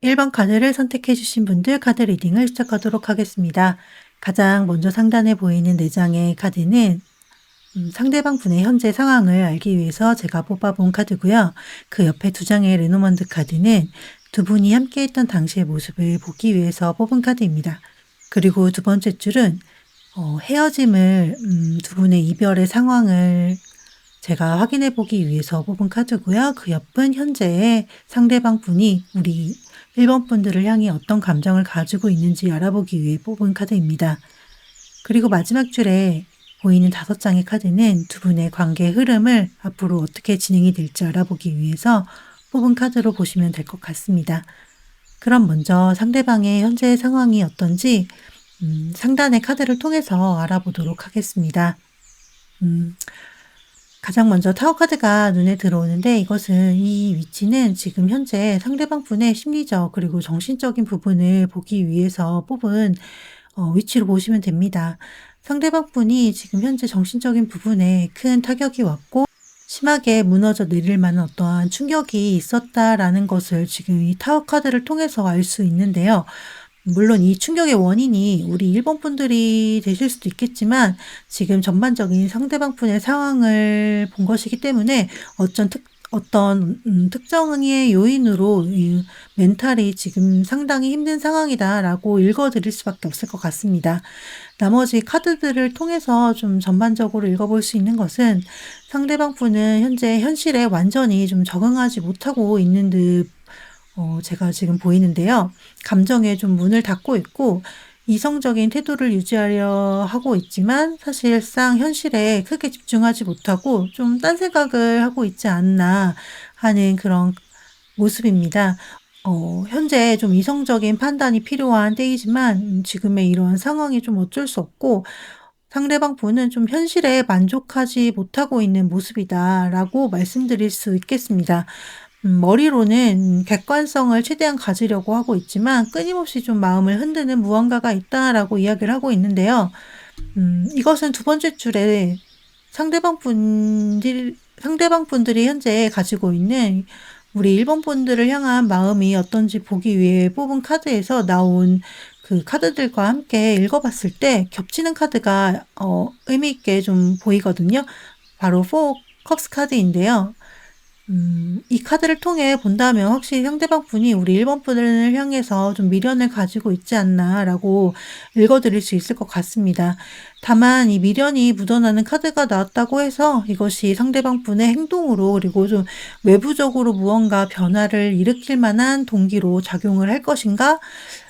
1번 카드를 선택해 주신 분들 카드 리딩을 시작하도록 하겠습니다. 가장 먼저 상단에 보이는 4장의 카드는 상대방 분의 현재 상황을 알기 위해서 제가 뽑아본 카드고요. 그 옆에 2장의 레노먼드 카드는 두 분이 함께 했던 당시의 모습을 보기 위해서 뽑은 카드입니다. 그리고 두 번째 줄은 헤어짐을 두 분의 이별의 상황을 제가 확인해 보기 위해서 뽑은 카드고요. 그 옆은 현재의 상대방 분이 우리 1번 분들을 향해 어떤 감정을 가지고 있는지 알아보기 위해 뽑은 카드입니다. 그리고 마지막 줄에 보이는 5장의 카드는 두 분의 관계의 흐름을 앞으로 어떻게 진행이 될지 알아보기 위해서 뽑은 카드로 보시면 될 것 같습니다. 그럼 먼저 상대방의 현재 상황이 어떤지 상단의 카드를 통해서 알아보도록 하겠습니다. 가장 먼저 타워 카드가 눈에 들어오는데 이 위치는 지금 현재 상대방 분의 심리적 그리고 정신적인 부분을 보기 위해서 뽑은 위치로 보시면 됩니다. 상대방 분이 지금 현재 정신적인 부분에 큰 타격이 왔고 심하게 무너져 내릴 만한 어떠한 충격이 있었다라는 것을 지금 이 타워 카드를 통해서 알 수 있는데요. 물론 이 충격의 원인이 우리 1번 분들이 되실 수도 있겠지만 지금 전반적인 상대방 분의 상황을 본 것이기 때문에 어떤 특정의 요인으로 이 멘탈이 지금 상당히 힘든 상황이다라고 읽어드릴 수밖에 없을 것 같습니다. 나머지 카드들을 통해서 좀 전반적으로 읽어볼 수 있는 것은 상대방 분은 현재 현실에 완전히 좀 적응하지 못하고 있는 듯 제가 지금 보이는데요. 감정에 좀 문을 닫고 있고 이성적인 태도를 유지하려 하고 있지만 사실상 현실에 크게 집중하지 못하고 좀 딴 생각을 하고 있지 않나 하는 그런 모습입니다. 현재 좀 이성적인 판단이 필요한 때이지만 지금의 이러한 상황이 좀 어쩔 수 없고 상대방 분은 좀 현실에 만족하지 못하고 있는 모습이다라고 말씀드릴 수 있겠습니다. 머리로는 객관성을 최대한 가지려고 하고 있지만 끊임없이 좀 마음을 흔드는 무언가가 있다라고 이야기를 하고 있는데요. 이것은 두 번째 줄에 상대방 분들이 현재 가지고 있는 우리 1번 분들을 향한 마음이 어떤지 보기 위해 뽑은 카드에서 나온 그 카드들과 함께 읽어봤을 때 겹치는 카드가 의미 있게 좀 보이거든요. 바로 4 컵스 카드인데요. 이 카드를 통해 본다면 확실히 상대방 분이 우리 1번 분을 향해서 좀 미련을 가지고 있지 않나라고 읽어드릴 수 있을 것 같습니다. 다만 이 미련이 묻어나는 카드가 나왔다고 해서 이것이 상대방 분의 행동으로 그리고 좀 외부적으로 무언가 변화를 일으킬 만한 동기로 작용을 할 것인가?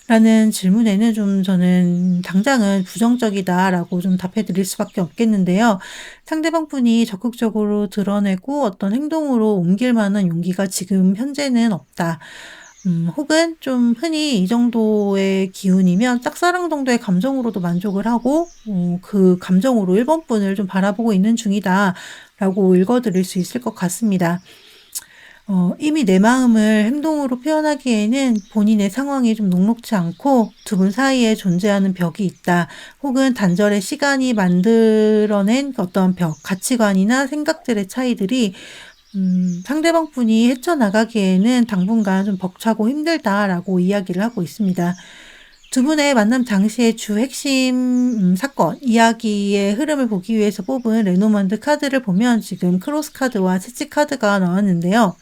라는 질문에는 좀 저는 당장은 부정적이다라고 좀 답해 드릴 수밖에 없겠는데요. 상대방 분이 적극적으로 드러내고 어떤 행동으로 옮길 만한 용기가 지금 현재는 없다. 혹은 좀 흔히 이 정도의 기운이면 짝사랑 정도의 감정으로도 만족을 하고 그 감정으로 1번 분을 좀 바라보고 있는 중이다라고 읽어드릴 수 있을 것 같습니다. 이미 내 마음을 행동으로 표현하기에는 본인의 상황이 좀 녹록지 않고 두 분 사이에 존재하는 벽이 있다. 혹은 단절의 시간이 만들어낸 어떤 벽, 가치관이나 생각들의 차이들이 상대방 분이 헤쳐나가기에는 당분간 좀 벅차고 힘들다라고 이야기를 하고 있습니다. 두 분의 만남 당시의 주 핵심 사건, 이야기의 흐름을 보기 위해서 뽑은 레노먼드 카드를 보면 지금 크로스 카드와 채찍 카드가 나왔는데요.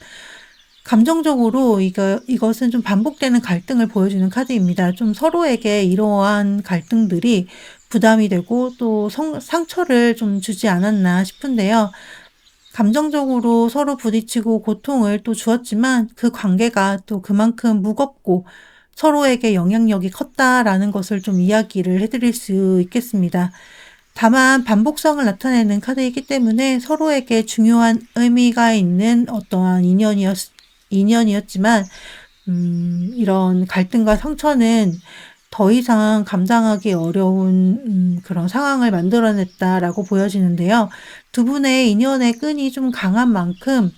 감정적으로 이것은 좀 반복되는 갈등을 보여주는 카드입니다. 좀 서로에게 이러한 갈등들이 부담이 되고 또 상처를 좀 주지 않았나 싶은데요. 감정적으로 서로 부딪히고 고통을 또 주었지만 그 관계가 또 그만큼 무겁고 서로에게 영향력이 컸다라는 것을 좀 이야기를 해드릴 수 있겠습니다. 다만 반복성을 나타내는 카드이기 때문에 서로에게 중요한 의미가 있는 어떠한 인연이었지만 이런 갈등과 상처는 더 이상 감당하기 어려운 그런 상황을 만들어냈다라고 보여지는데요. 두 분의 인연의 끈이 좀 강한 만큼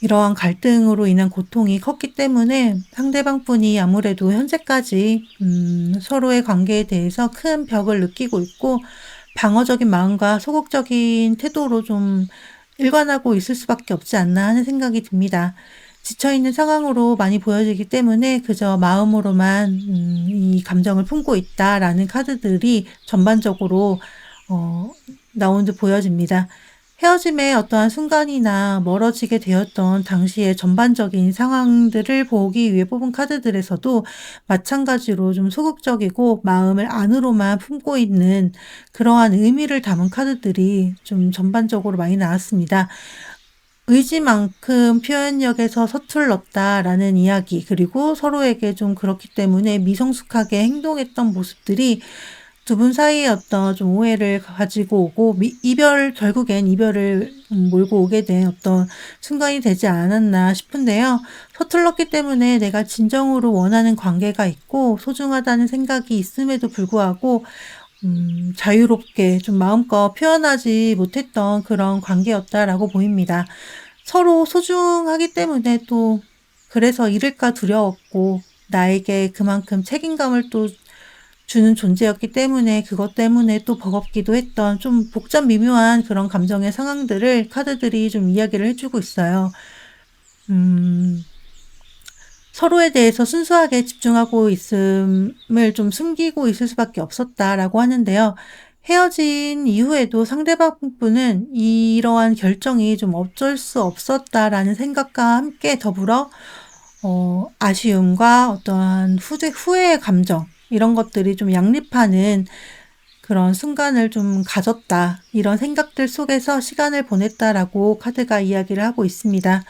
이러한 갈등으로 인한 고통이 컸기 때문에 상대방 분이 아무래도 현재까지 서로의 관계에 대해서 큰 벽을 느끼고 있고 방어적인 마음과 소극적인 태도로 좀 일관하고 있을 수밖에 없지 않나 하는 생각이 듭니다. 지쳐있는 상황으로 많이 보여지기 때문에 그저 마음으로만 이 감정을 품고 있다라는 카드들이 전반적으로 나온 듯 보여집니다. 헤어짐의 어떠한 순간이나 멀어지게 되었던 당시의 전반적인 상황들을 보기 위해 뽑은 카드들에서도 마찬가지로 좀 소극적이고 마음을 안으로만 품고 있는 그러한 의미를 담은 카드들이 좀 전반적으로 많이 나왔습니다. 의지만큼 표현력에서 서툴렀다라는 이야기, 그리고 서로에게 좀 그렇기 때문에 미성숙하게 행동했던 모습들이 두 분 사이에 어떤 좀 오해를 가지고 오고 결국엔 이별을 몰고 오게 된 어떤 순간이 되지 않았나 싶은데요. 서툴렀기 때문에 내가 진정으로 원하는 관계가 있고 소중하다는 생각이 있음에도 불구하고 자유롭게 좀 마음껏 표현하지 못했던 그런 관계였다라고 보입니다. 서로 소중하기 때문에 또 그래서 잃을까 두려웠고 나에게 그만큼 책임감을 또 주는 존재였기 때문에 그것 때문에 또 버겁기도 했던 좀 복잡 미묘한 그런 감정의 상황들을 카드들이 좀 이야기를 해주고 있어요. 서로에 대해서 순수하게 집중하고 있음을 좀 숨기고 있을 수밖에 없었다라고 하는데요. 헤어진 이후에도 상대방 분은 이러한 결정이 좀 어쩔 수 없었다라는 생각과 함께 더불어 아쉬움과 어떠한 후회의 감정, 이런 것들이 좀 양립하는 그런 순간을 좀 가졌다, 이런 생각들 속에서 시간을 보냈다라고 카드가 이야기를 하고 있습니다.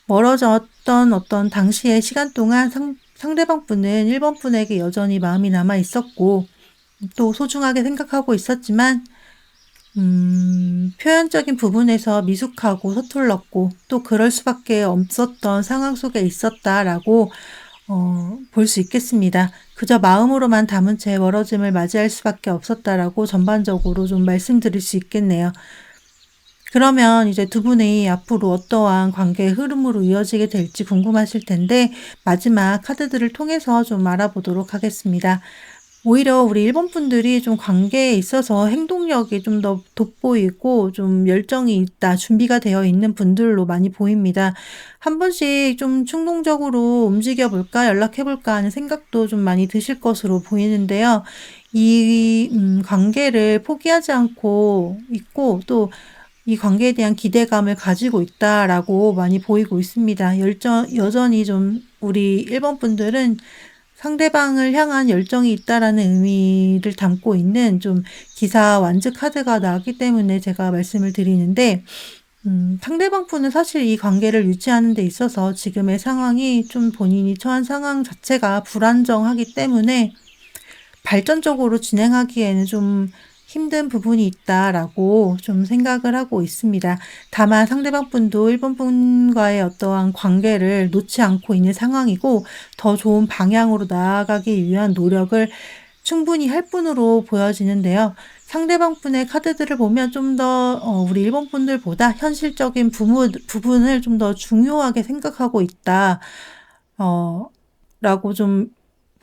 멀어졌던 어떤 당시의 시간 동안 상대방 분은 1번 분에게 여전히 마음이 남아 있었고 또 소중하게 생각하고 있었지만 표현적인 부분에서 미숙하고 서툴렀고 또 그럴 수밖에 없었던 상황 속에 있었다라고 볼 수 있겠습니다. 그저 마음으로만 담은 채 멀어짐을 맞이할 수밖에 없었다라고 전반적으로 좀 말씀드릴 수 있겠네요. 그러면 이제 두 분이 앞으로 어떠한 관계의 흐름으로 이어지게 될지 궁금하실 텐데 마지막 카드들을 통해서 좀 알아보도록 하겠습니다. 오히려 우리 1번 분들이 좀 관계에 있어서 행동력이 좀 더 돋보이고 좀 열정이 있다, 준비가 되어 있는 분들로 많이 보입니다. 한 번씩 좀 충동적으로 움직여 볼까, 연락해 볼까 하는 생각도 좀 많이 드실 것으로 보이는데요. 이 관계를 포기하지 않고 있고 또 이 관계에 대한 기대감을 가지고 있다라고 많이 보이고 있습니다. 여전히 좀 우리 1번 분들은 상대방을 향한 열정이 있다라는 의미를 담고 있는 좀 기사 완즈 카드가 나왔기 때문에 제가 말씀을 드리는데 상대방 분은 사실 이 관계를 유지하는 데 있어서 지금의 상황이 좀 본인이 처한 상황 자체가 불안정하기 때문에 발전적으로 진행하기에는 좀 힘든 부분이 있다라고 좀 생각을 하고 있습니다. 다만 상대방 분도 1번 분과의 어떠한 관계를 놓지 않고 있는 상황이고 더 좋은 방향으로 나아가기 위한 노력을 충분히 할 뿐으로 보여지는데요. 상대방 분의 카드들을 보면 좀 더 우리 1번 분들보다 현실적인 부분을 좀 더 중요하게 생각하고 있다 라고 좀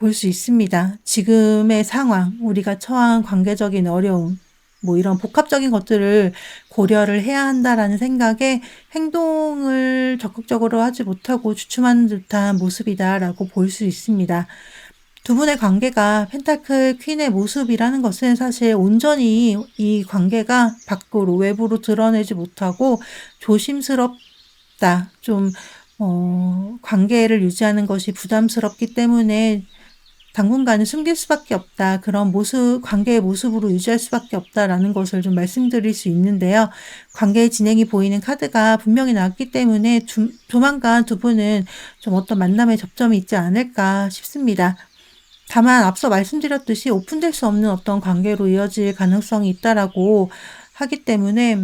볼 수 있습니다. 지금의 상황, 우리가 처한 관계적인 어려움, 뭐 이런 복합적인 것들을 고려를 해야 한다라는 생각에 행동을 적극적으로 하지 못하고 주춤하는 듯한 모습이다라고 볼 수 있습니다. 두 분의 관계가 펜타클 퀸의 모습이라는 것은 사실 온전히 이 관계가 밖으로 외부로 드러내지 못하고 조심스럽다, 좀 관계를 유지하는 것이 부담스럽기 때문에 당분간은 숨길 수밖에 없다, 그런 관계의 모습으로 유지할 수밖에 없다라는 것을 좀 말씀드릴 수 있는데요. 관계의 진행이 보이는 카드가 분명히 나왔기 때문에 조만간 두 분은 좀 어떤 만남의 접점이 있지 않을까 싶습니다. 다만 앞서 말씀드렸듯이 오픈될 수 없는 어떤 관계로 이어질 가능성이 있다라고 하기 때문에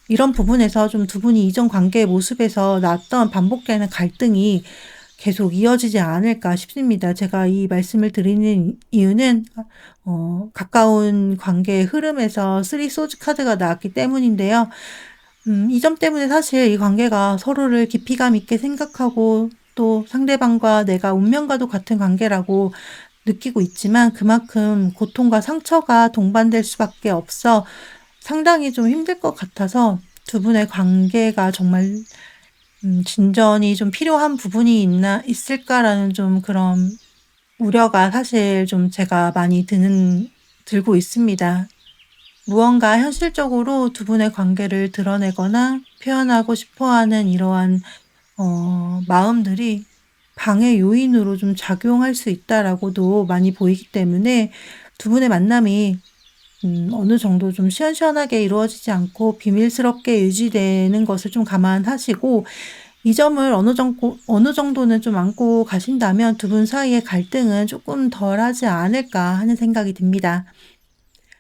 이런 부분에서 좀 두 분이 이전 관계의 모습에서 나왔던 반복되는 갈등이 계속 이어지지 않을까 싶습니다. 제가 이 말씀을 드리는 이유는 가까운 관계의 흐름에서 3 소즈 카드가 나왔기 때문인데요. 이 점 때문에 사실 이 관계가 서로를 깊이감 있게 생각하고 또 상대방과 내가 운명과도 같은 관계라고 느끼고 있지만 그만큼 고통과 상처가 동반될 수밖에 없어 상당히 좀 힘들 것 같아서 두 분의 관계가 정말 진전이 좀 필요한 부분이 있을까라는 좀 그런 우려가 사실 좀 제가 많이 들고 있습니다. 무언가 현실적으로 두 분의 관계를 드러내거나 표현하고 싶어 하는 이러한 마음들이 방해 요인으로 좀 작용할 수 있다라고도 많이 보이기 때문에 두 분의 만남이 어느 정도 좀 시원시원하게 이루어지지 않고 비밀스럽게 유지되는 것을 좀 감안하시고 이 점을 어느 정도는 좀 안고 가신다면 두 분 사이의 갈등은 조금 덜하지 않을까 하는 생각이 듭니다.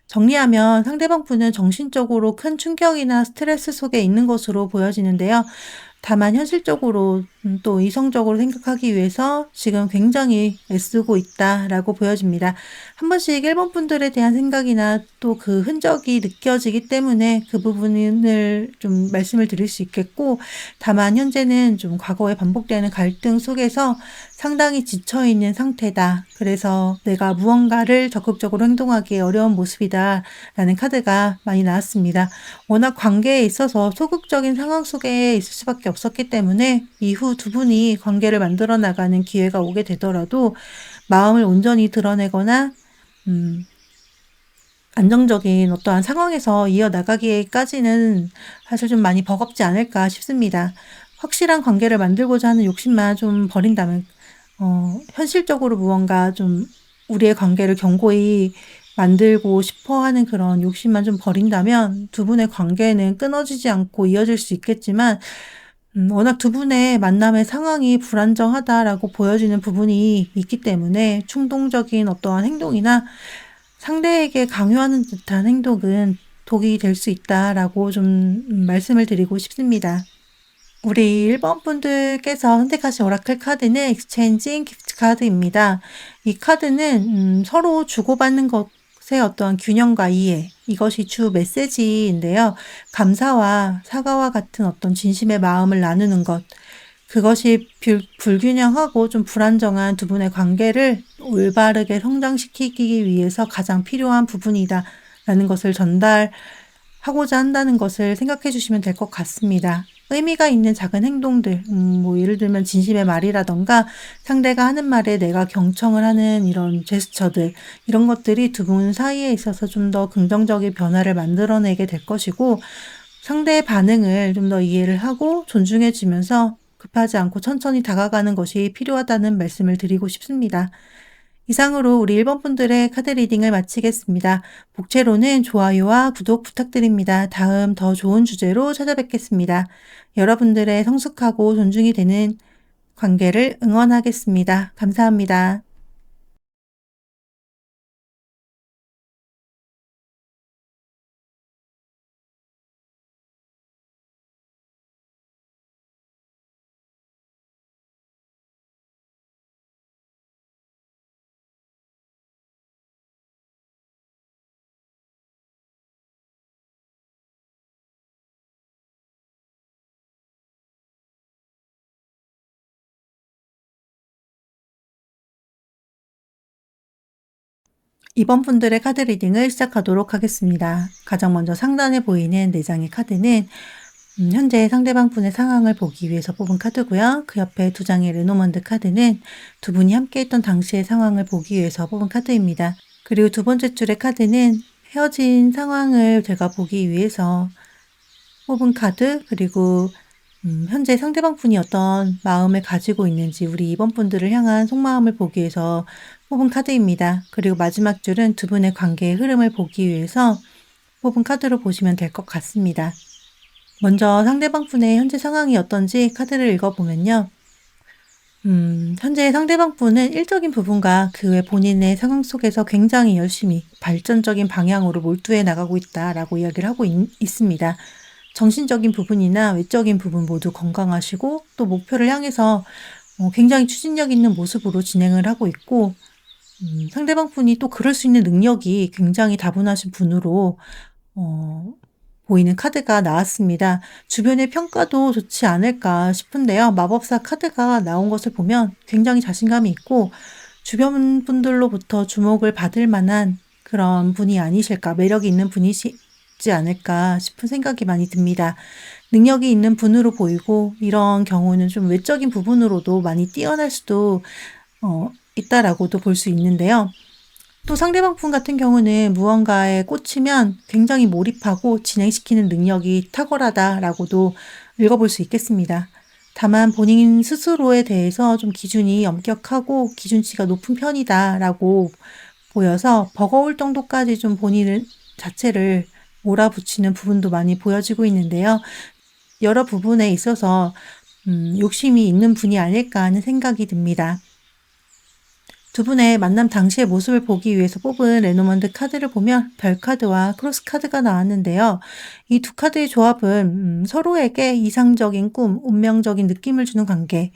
정리하면 상대방 분은 정신적으로 큰 충격이나 스트레스 속에 있는 것으로 보여지는데요. 다만 현실적으로 또 이성적으로 생각하기 위해서 지금 굉장히 애쓰고 있다라고 보여집니다. 한 번씩 일본 분들에 대한 생각이나 또 그 흔적이 느껴지기 때문에 그 부분을 좀 말씀을 드릴 수 있겠고, 다만 현재는 좀 과거에 반복되는 갈등 속에서 상당히 지쳐 있는 상태다. 그래서 내가 무언가를 적극적으로 행동하기 어려운 모습이다라는 카드가 많이 나왔습니다. 워낙 관계에 있어서 소극적인 상황 속에 있을 수밖에 없었기 때문에 이후 두 분이 관계를 만들어 나가는 기회가 오게 되더라도 마음을 온전히 드러내거나 안정적인 어떠한 상황에서 이어나가기까지는 사실 좀 많이 버겁지 않을까 싶습니다. 확실한 관계를 만들고자 하는 욕심만 좀 버린다면, 현실적으로 무언가 좀 우리의 관계를 견고히 만들고 싶어 하는 그런 욕심만 좀 버린다면 두 분의 관계는 끊어지지 않고 이어질 수 있겠지만, 워낙 두 분의 만남의 상황이 불안정하다라고 보여지는 부분이 있기 때문에 충동적인 어떠한 행동이나 상대에게 강요하는 듯한 행동은 독이 될 수 있다라고 좀 말씀을 드리고 싶습니다. 우리 1번 분들께서 선택하신 오라클 카드는 익스체인징 기프트 카드입니다. 이 카드는 서로 주고받는 것의 어떤 균형과 이해, 이것이 주 메시지인데요. 감사와 사과와 같은 어떤 진심의 마음을 나누는 것, 그것이 불균형하고 좀 불안정한 두 분의 관계를 올바르게 성장시키기 위해서 가장 필요한 부분이다라는 것을 전달하고자 한다는 것을 생각해 주시면 될 것 같습니다. 의미가 있는 작은 행동들, 뭐 예를 들면 진심의 말이라던가 상대가 하는 말에 내가 경청을 하는 이런 제스처들, 이런 것들이 두 분 사이에 있어서 좀 더 긍정적인 변화를 만들어내게 될 것이고, 상대의 반응을 좀 더 이해를 하고 존중해 주면서 급하지 않고 천천히 다가가는 것이 필요하다는 말씀을 드리고 싶습니다. 이상으로 우리 1번 분들의 카드 리딩을 마치겠습니다. 복채로는 좋아요와 구독 부탁드립니다. 다음 더 좋은 주제로 찾아뵙겠습니다. 여러분들의 성숙하고 존중이 되는 관계를 응원하겠습니다. 감사합니다. 이번 분들의 카드 리딩을 시작하도록 하겠습니다. 가장 먼저 상단에 보이는 4장의 카드는 현재 상대방 분의 상황을 보기 위해서 뽑은 카드고요. 그 옆에 2장의 레노먼드 카드는 두 분이 함께했던 당시의 상황을 보기 위해서 뽑은 카드입니다. 그리고 두 번째 줄의 카드는 헤어진 상황을 제가 보기 위해서 뽑은 카드, 그리고 현재 상대방 분이 어떤 마음을 가지고 있는지 우리 이번 분들을 향한 속마음을 보기 위해서 뽑은 카드입니다. 그리고 마지막 줄은 두 분의 관계의 흐름을 보기 위해서 뽑은 카드로 보시면 될 것 같습니다. 먼저 상대방 분의 현재 상황이 어떤지 카드를 읽어보면요. 현재 상대방 분은 일적인 부분과 그 외 본인의 상황 속에서 굉장히 열심히 발전적인 방향으로 몰두해 나가고 있다라고 이야기를 하고 있습니다. 정신적인 부분이나 외적인 부분 모두 건강하시고 또 목표를 향해서 굉장히 추진력 있는 모습으로 진행을 하고 있고, 상대방 분이 또 그럴 수 있는 능력이 굉장히 다분하신 분으로 보이는 카드가 나왔습니다. 주변의 평가도 좋지 않을까 싶은데요. 마법사 카드가 나온 것을 보면 굉장히 자신감이 있고 주변 분들로부터 주목을 받을 만한 그런 분이 아니실까, 매력이 있는 분이시지 않을까 싶은 생각이 많이 듭니다. 능력이 있는 분으로 보이고 이런 경우는 좀 외적인 부분으로도 많이 뛰어날 수도 있다라고도 볼 수 있는데요. 또 상대방 분 같은 경우는 무언가에 꽂히면 굉장히 몰입하고 진행시키는 능력이 탁월하다라고도 읽어볼 수 있겠습니다. 다만 본인 스스로에 대해서 좀 기준이 엄격하고 기준치가 높은 편이다라고 보여서 버거울 정도까지 좀 본인 자체를 몰아붙이는 부분도 많이 보여지고 있는데요. 여러 부분에 있어서 욕심이 있는 분이 아닐까 하는 생각이 듭니다. 두 분의 만남 당시의 모습을 보기 위해서 뽑은 레노먼드 카드를 보면 별 카드와 크로스 카드가 나왔는데요. 이 두 카드의 조합은 서로에게 이상적인 꿈, 운명적인 느낌을 주는 관계,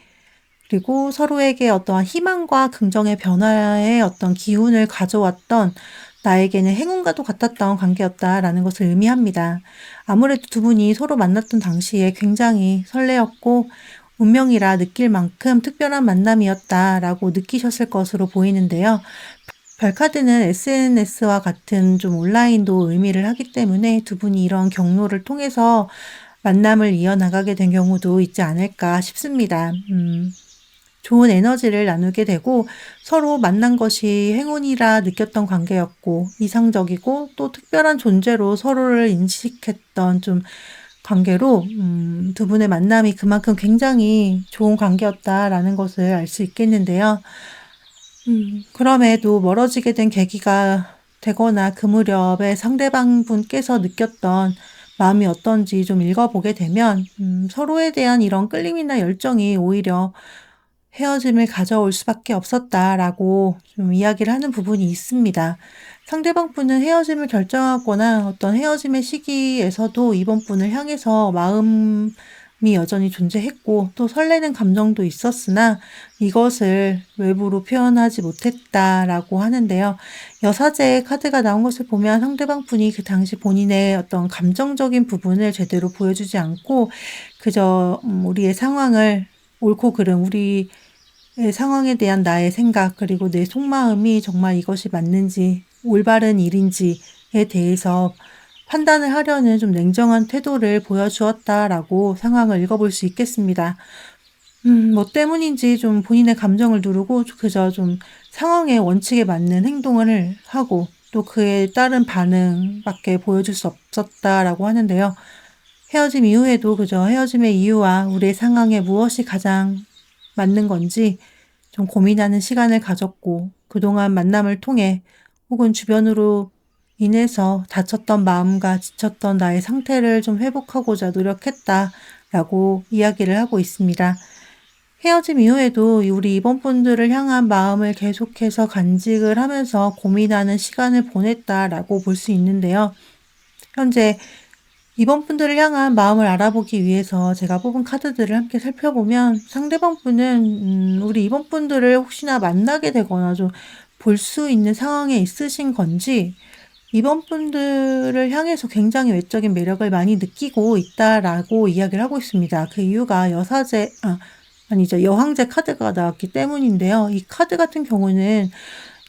그리고 서로에게 어떠한 희망과 긍정의 변화의 어떤 기운을 가져왔던 나에게는 행운과도 같았던 관계였다라는 것을 의미합니다. 아무래도 두 분이 서로 만났던 당시에 굉장히 설레었고 운명이라 느낄 만큼 특별한 만남이었다라고 느끼셨을 것으로 보이는데요. 별카드는 SNS와 같은 좀 온라인도 의미를 하기 때문에 두 분이 이런 경로를 통해서 만남을 이어나가게 된 경우도 있지 않을까 싶습니다. 좋은 에너지를 나누게 되고 서로 만난 것이 행운이라 느꼈던 관계였고 이상적이고 또 특별한 존재로 서로를 인식했던 좀 관계로 두 분의 만남이 그만큼 굉장히 좋은 관계였다라는 것을 알 수 있겠는데요. 그럼에도 멀어지게 된 계기가 되거나 그 무렵에 상대방 분께서 느꼈던 마음이 어떤지 좀 읽어보게 되면 서로에 대한 이런 끌림이나 열정이 오히려 헤어짐을 가져올 수밖에 없었다라고 좀 이야기를 하는 부분이 있습니다. 상대방 분은 헤어짐을 결정하거나 어떤 헤어짐의 시기에서도 이번 분을 향해서 마음이 여전히 존재했고 또 설레는 감정도 있었으나 이것을 외부로 표현하지 못했다라고 하는데요. 여사제의 카드가 나온 것을 보면 상대방 분이 그 당시 본인의 어떤 감정적인 부분을 제대로 보여주지 않고 그저 우리의 상황을 옳고 그름, 우리의 상황에 대한 나의 생각 그리고 내 속마음이 정말 이것이 맞는지 올바른 일인지에 대해서 판단을 하려는 좀 냉정한 태도를 보여주었다라고 상황을 읽어볼 수 있겠습니다. 뭐 때문인지 좀 본인의 감정을 누르고 그저 좀 상황의 원칙에 맞는 행동을 하고 또 그에 따른 반응밖에 보여줄 수 없었다라고 하는데요. 헤어짐 이후에도 그저 헤어짐의 이유와 우리의 상황에 무엇이 가장 맞는 건지 좀 고민하는 시간을 가졌고 그동안 만남을 통해 혹은 주변으로 인해서 다쳤던 마음과 지쳤던 나의 상태를 좀 회복하고자 노력했다라고 이야기를 하고 있습니다. 헤어짐 이후에도 우리 이번 분들을 향한 마음을 계속해서 간직을 하면서 고민하는 시간을 보냈다라고 볼 수 있는데요. 현재 이번 분들을 향한 마음을 알아보기 위해서 제가 뽑은 카드들을 함께 살펴보면 상대방 분은 우리 이번 분들을 혹시나 만나게 되거나 좀 볼 수 있는 상황에 있으신 건지 이번 분들을 향해서 굉장히 외적인 매력을 많이 느끼고 있다라고 이야기를 하고 있습니다. 그 이유가 여황제 카드가 나왔기 때문인데요. 이 카드 같은 경우는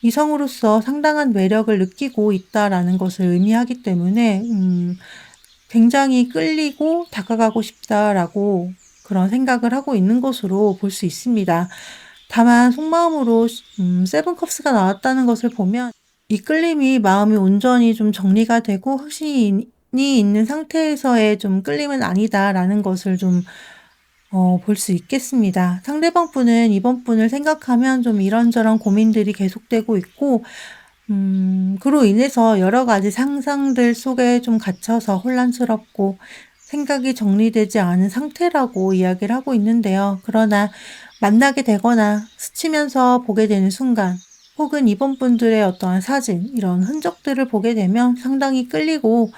이성으로서 상당한 매력을 느끼고 있다라는 것을 의미하기 때문에 굉장히 끌리고 다가가고 싶다라고 그런 생각을 하고 있는 것으로 볼 수 있습니다. 다만 속마음으로 세븐컵스가 나왔다는 것을 보면 이 끌림이 마음이 온전히 좀 정리가 되고 확신이 있는 상태에서의 좀 끌림은 아니다라는 것을 좀 볼 수 있겠습니다. 상대방 분은 이번 분을 생각하면 좀 이런저런 고민들이 계속되고 있고 그로 인해서 여러 가지 상상들 속에 좀 갇혀서 혼란스럽고 생각이 정리되지 않은 상태라고 이야기를 하고 있는데요. 그러나 만나게 되거나 스치면서 보게 되는 순간 혹은 이번 분들의 어떠한 사진, 이런 흔적들을 보게 되면 상당히 끌리고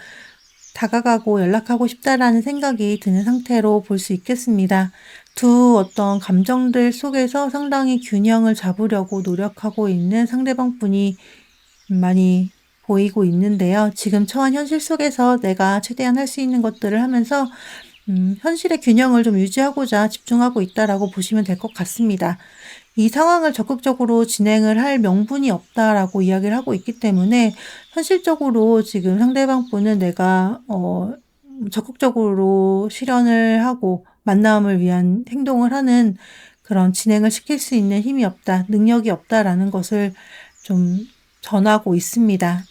다가가고 연락하고 싶다라는 생각이 드는 상태로 볼 수 있겠습니다. 두 어떤 감정들 속에서 상당히 균형을 잡으려고 노력하고 있는 상대방 분이 많이 보이고 있는데요. 지금 처한 현실 속에서 내가 최대한 할 수 있는 것들을 하면서 현실의 균형을 좀 유지하고자 집중하고 있다라고 보시면 될 것 같습니다. 이 상황을 적극적으로 진행을 할 명분이 없다라고 이야기를 하고 있기 때문에 현실적으로 지금 상대방 분은 내가 적극적으로 실현을 하고 만남을 위한 행동을 하는 그런 진행을 시킬 수 있는 힘이 없다, 능력이 없다라는 것을 좀 전하고 있습니다.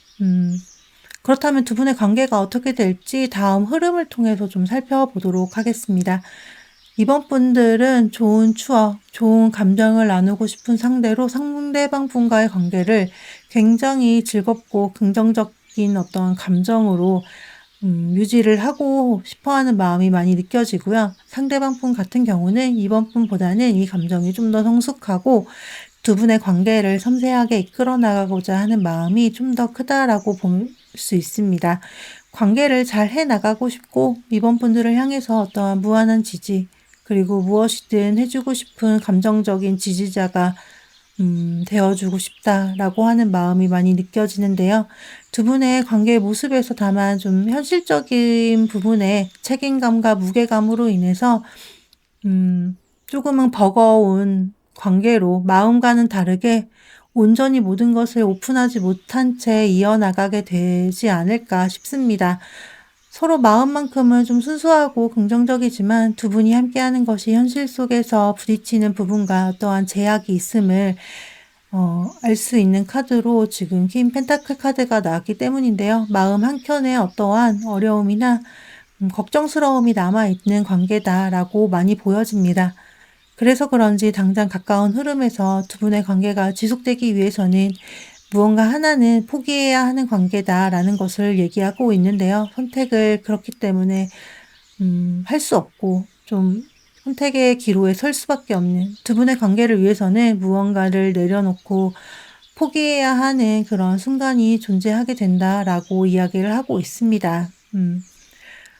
그렇다면 두 분의 관계가 어떻게 될지 다음 흐름을 통해서 좀 살펴보도록 하겠습니다. 이번 분들은 좋은 추억, 좋은 감정을 나누고 싶은 상대로 상대방 분과의 관계를 굉장히 즐겁고 긍정적인 어떤 감정으로 유지를 하고 싶어하는 마음이 많이 느껴지고요. 상대방 분 같은 경우는 이번 분보다는 이 감정이 좀 더 성숙하고 두 분의 관계를 섬세하게 이끌어 나가고자 하는 마음이 좀 더 크다라고 볼 수 있습니다. 관계를 잘 해 나가고 싶고 이번 분들을 향해서 어떠한 무한한 지지, 그리고 무엇이든 해주고 싶은 감정적인 지지자가 되어주고 싶다라고 하는 마음이 많이 느껴지는데요. 두 분의 관계의 모습에서 다만 좀 현실적인 부분에 책임감과 무게감으로 인해서 조금은 버거운 관계로 마음과는 다르게 온전히 모든 것을 오픈하지 못한 채 이어나가게 되지 않을까 싶습니다. 서로 마음만큼은 좀 순수하고 긍정적이지만 두 분이 함께하는 것이 현실 속에서 부딪히는 부분과 또한 제약이 있음을 알 수 있는 카드로 지금 퀸 펜타클 카드가 나왔기 때문인데요. 마음 한켠에 어떠한 어려움이나 걱정스러움이 남아있는 관계다라고 많이 보여집니다. 그래서 그런지 당장 가까운 흐름에서 두 분의 관계가 지속되기 위해서는 무언가 하나는 포기해야 하는 관계다라는 것을 얘기하고 있는데요. 선택을 그렇기 때문에 할 수 없고 좀 선택의 기로에 설 수밖에 없는 두 분의 관계를 위해서는 무언가를 내려놓고 포기해야 하는 그런 순간이 존재하게 된다라고 이야기를 하고 있습니다.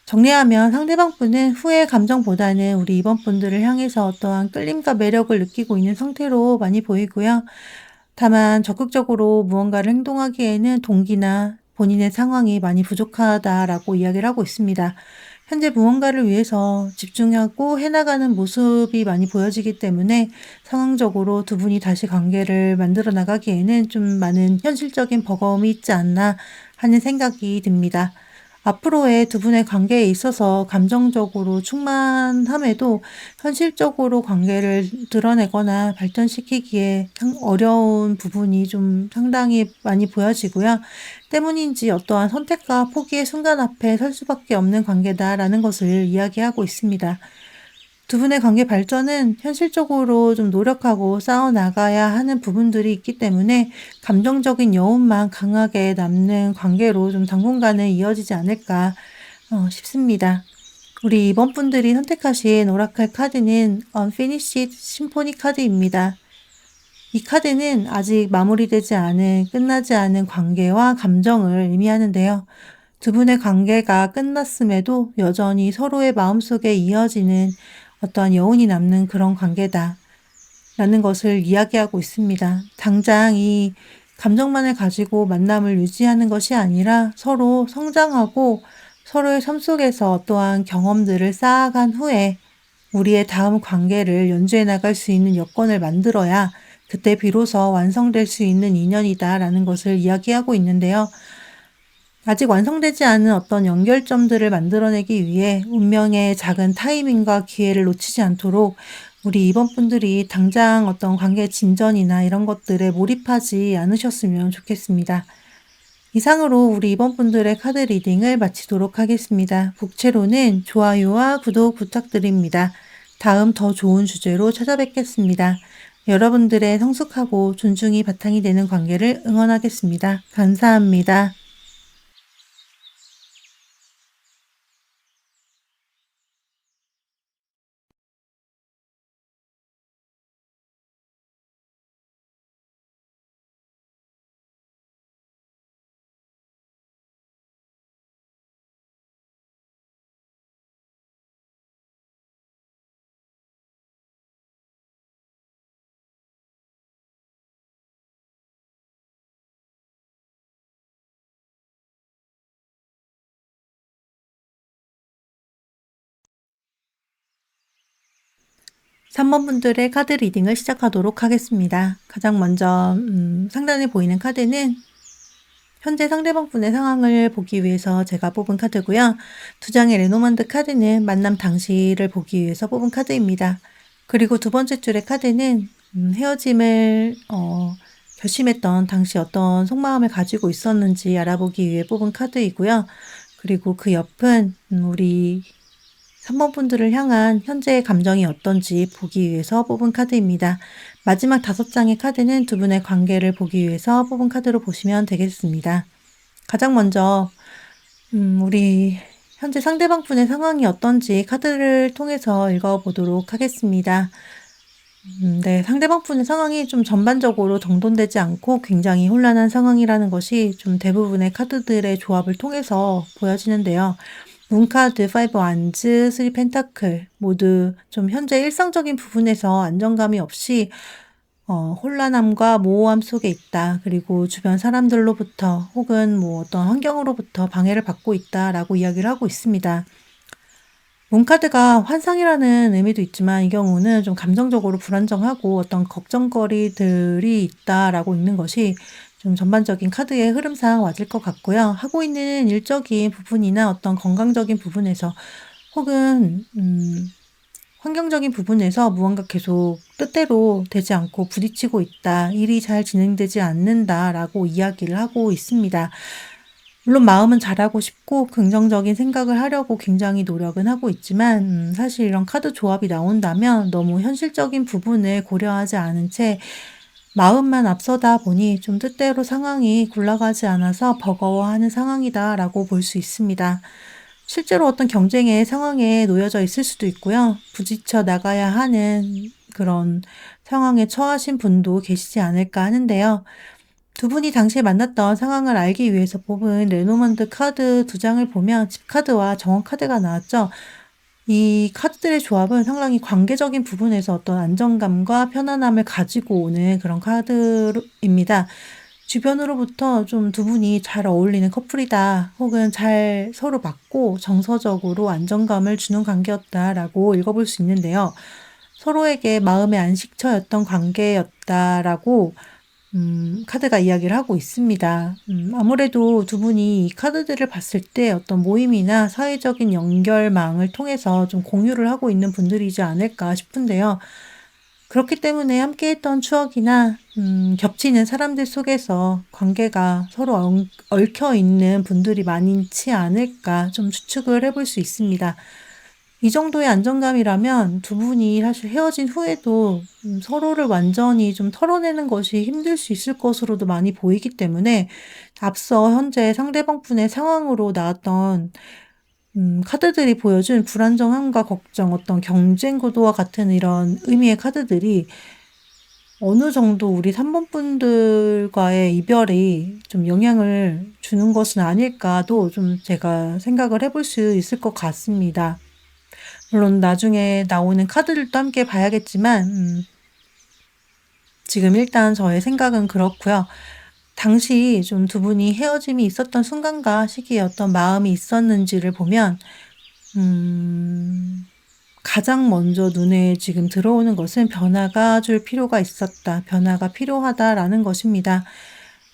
정리하면 상대방 분은 후회 감정보다는 우리 이번 분들을 향해서 어떠한 끌림과 매력을 느끼고 있는 상태로 많이 보이고요. 다만 적극적으로 무언가를 행동하기에는 동기나 본인의 상황이 많이 부족하다라고 이야기를 하고 있습니다. 현재 무언가를 위해서 집중하고 해나가는 모습이 많이 보여지기 때문에 상황적으로 두 분이 다시 관계를 만들어 나가기에는 좀 많은 현실적인 버거움이 있지 않나 하는 생각이 듭니다. 앞으로의 두 분의 관계에 있어서 감정적으로 충만함에도 현실적으로 관계를 드러내거나 발전시키기에 어려운 부분이 좀 상당히 많이 보여지고요. 때문인지 어떠한 선택과 포기의 순간 앞에 설 수밖에 없는 관계다라는 것을 이야기하고 있습니다. 두 분의 관계 발전은 현실적으로 좀 노력하고 싸워나가야 하는 부분들이 있기 때문에 감정적인 여운만 강하게 남는 관계로 좀 당분간은 이어지지 않을까 싶습니다. 우리 이번 분들이 선택하신 오라클 카드는 Unfinished Symphony 카드입니다. 이 카드는 아직 마무리되지 않은, 끝나지 않은 관계와 감정을 의미하는데요. 두 분의 관계가 끝났음에도 여전히 서로의 마음속에 이어지는 어떠한 여운이 남는 그런 관계다 라는 것을 이야기하고 있습니다. 당장 이 감정만을 가지고 만남을 유지하는 것이 아니라 서로 성장하고 서로의 삶 속에서 어떠한 경험들을 쌓아간 후에 우리의 다음 관계를 연주해 나갈 수 있는 여건을 만들어야 그때 비로소 완성될 수 있는 인연이다라는 것을 이야기하고 있는데요. 아직 완성되지 않은 어떤 연결점들을 만들어내기 위해 운명의 작은 타이밍과 기회를 놓치지 않도록 우리 이번 분들이 당장 어떤 관계 진전이나 이런 것들에 몰입하지 않으셨으면 좋겠습니다. 이상으로 우리 이번 분들의 카드 리딩을 마치도록 하겠습니다. 북채로는 좋아요와 구독 부탁드립니다. 다음 더 좋은 주제로 찾아뵙겠습니다. 여러분들의 성숙하고 존중이 바탕이 되는 관계를 응원하겠습니다. 감사합니다. 삼 번 분들의 카드 리딩을 시작하도록 하겠습니다. 가장 먼저 상단에 보이는 카드는 현재 상대방 분의 상황을 보기 위해서 제가 뽑은 카드고요. 두 장의 레노먼드 카드는 만남 당시를 보기 위해서 뽑은 카드입니다. 그리고 두 번째 줄의 카드는 헤어짐을 결심했던 당시 어떤 속마음을 가지고 있었는지 알아보기 위해 뽑은 카드이고요. 그리고 그 옆은 우리 3번 분들을 향한 현재의 감정이 어떤지 보기 위해서 뽑은 카드입니다. 마지막 5장의 카드는 두 분의 관계를 보기 위해서 뽑은 카드로 보시면 되겠습니다. 가장 먼저 우리 현재 상대방 분의 상황이 어떤지 카드를 통해서 읽어보도록 하겠습니다. 네, 상대방 분의 상황이 좀 전반적으로 정돈되지 않고 굉장히 혼란한 상황이라는 것이 좀 대부분의 카드들의 조합을 통해서 보여지는데요. 문카드, 5 완즈, 3 펜타클 모두 좀 현재 일상적인 부분에서 안정감이 없이 혼란함과 모호함 속에 있다. 그리고 주변 사람들로부터 혹은 뭐 어떤 환경으로부터 방해를 받고 있다라고 이야기를 하고 있습니다. 문카드가 환상이라는 의미도 있지만 이 경우는 좀 감정적으로 불안정하고 어떤 걱정거리들이 있다라고 읽는 것이 좀 전반적인 카드의 흐름상 맞을 것 같고요. 하고 있는 일적인 부분이나 어떤 건강적인 부분에서 혹은 환경적인 부분에서 무언가 계속 뜻대로 되지 않고 부딪히고 있다. 일이 잘 진행되지 않는다라고 이야기를 하고 있습니다. 물론 마음은 잘하고 싶고 긍정적인 생각을 하려고 굉장히 노력은 하고 있지만 사실 이런 카드 조합이 나온다면 너무 현실적인 부분을 고려하지 않은 채 마음만 앞서다 보니 좀 뜻대로 상황이 굴러가지 않아서 버거워하는 상황이다라고 볼 수 있습니다. 실제로 어떤 경쟁의 상황에 놓여져 있을 수도 있고요. 부딪혀 나가야 하는 그런 상황에 처하신 분도 계시지 않을까 하는데요. 두 분이 당시에 만났던 상황을 알기 위해서 뽑은 레노먼드 카드 두 장을 보면 집 카드와 정원 카드가 나왔죠. 이 카드들의 조합은 상당히 관계적인 부분에서 어떤 안정감과 편안함을 가지고 오는 그런 카드입니다. 주변으로부터 좀 두 분이 잘 어울리는 커플이다, 혹은 잘 서로 맞고 정서적으로 안정감을 주는 관계였다라고 읽어볼 수 있는데요. 서로에게 마음의 안식처였던 관계였다라고 카드가 이야기를 하고 있습니다. 아무래도 두 분이 이 카드들을 봤을 때 어떤 모임이나 사회적인 연결망을 통해서 좀 공유를 하고 있는 분들이지 않을까 싶은데요. 그렇기 때문에 함께했던 추억이나 겹치는 사람들 속에서 관계가 서로 얽혀 있는 분들이 많지 않을까 좀 추측을 해볼 수 있습니다. 이 정도의 안정감이라면 두 분이 사실 헤어진 후에도 서로를 완전히 좀 털어내는 것이 힘들 수 있을 것으로도 많이 보이기 때문에 앞서 현재 상대방 분의 상황으로 나왔던 카드들이 보여준 불안정함과 걱정, 어떤 경쟁 구도와 같은 이런 의미의 카드들이 어느 정도 우리 3번 분들과의 이별이 좀 영향을 주는 것은 아닐까도 좀 제가 생각을 해볼 수 있을 것 같습니다. 물론 나중에 나오는 카드들도 함께 봐야겠지만 지금 일단 저의 생각은 그렇고요. 당시 좀 두 분이 헤어짐이 있었던 순간과 시기에 어떤 마음이 있었는지를 보면 가장 먼저 눈에 지금 들어오는 것은 변화가 줄 필요가 있었다, 변화가 필요하다라는 것입니다.